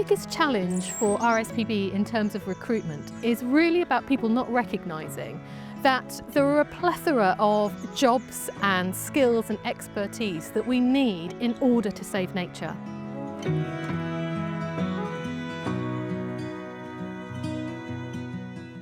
biggest challenge for RSPB in terms of recruitment is really about people not recognising that there are a plethora of jobs and skills and expertise that we need in order to save nature.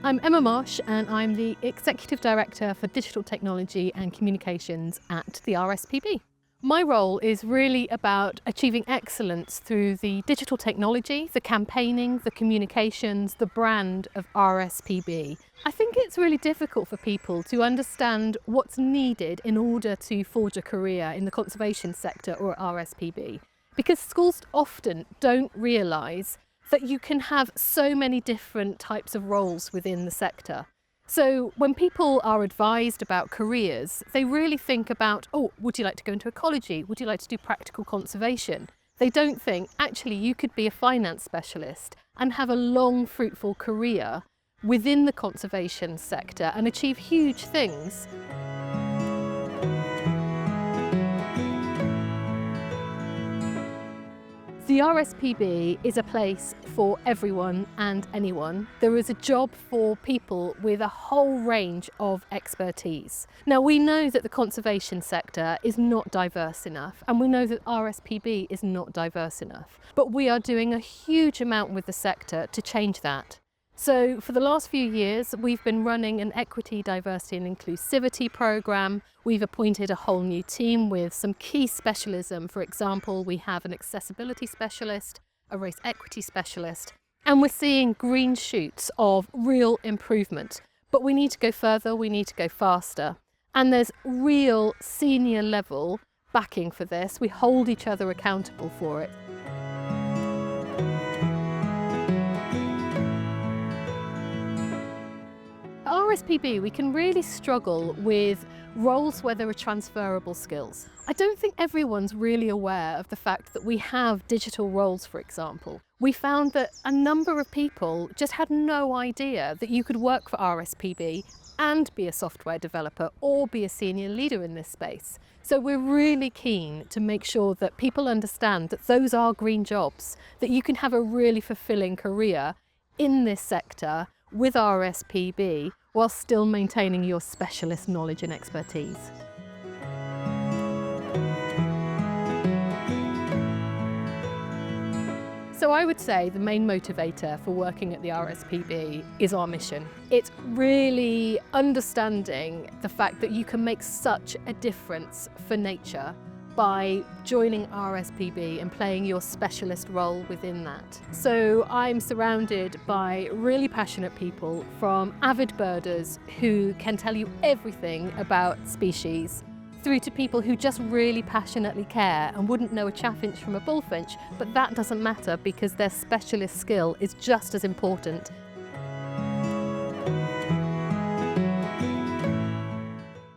I'm Emma Marsh and I'm the Executive Director for Digital Technology and Communications at the RSPB. My role is really about achieving excellence through the digital technology, the campaigning, the communications, the brand of RSPB. I think it's really difficult for people to understand what's needed in order to forge a career in the conservation sector or at RSPB, because schools often don't realise that you can have so many different types of roles within the sector. So when people are advised about careers, they really think about, oh, would you like to go into ecology? Would you like to do practical conservation? They don't think, actually, you could be a finance specialist and have a long, fruitful career within the conservation sector and achieve huge things. The RSPB is a place for everyone and anyone. There is a job for people with a whole range of expertise. Now, we know that the conservation sector is not diverse enough, and we know that RSPB is not diverse enough, but we are doing a huge amount with the sector to change that. So for the last few years, we've been running an equity, diversity and inclusivity programme. We've appointed a whole new team with some key specialism. For example, we have an accessibility specialist, a race equity specialist, and we're seeing green shoots of real improvement. But we need to go further, we need to go faster. And there's real senior level backing for this. We hold each other accountable for it. At RSPB, we can really struggle with roles where there are transferable skills. I don't think everyone's really aware of the fact that we have digital roles, for example. We found that a number of people just had no idea that you could work for RSPB and be a software developer or be a senior leader in this space. So we're really keen to make sure that people understand that those are green jobs, that you can have a really fulfilling career in this sector with RSPB while still maintaining your specialist knowledge and expertise. So I would say the main motivator for working at the RSPB is our mission. It's really understanding the fact that you can make such a difference for nature by joining RSPB and playing your specialist role within that. So I'm surrounded by really passionate people, from avid birders who can tell you everything about species, through to people who just really passionately care and wouldn't know a chaffinch from a bullfinch, but that doesn't matter because their specialist skill is just as important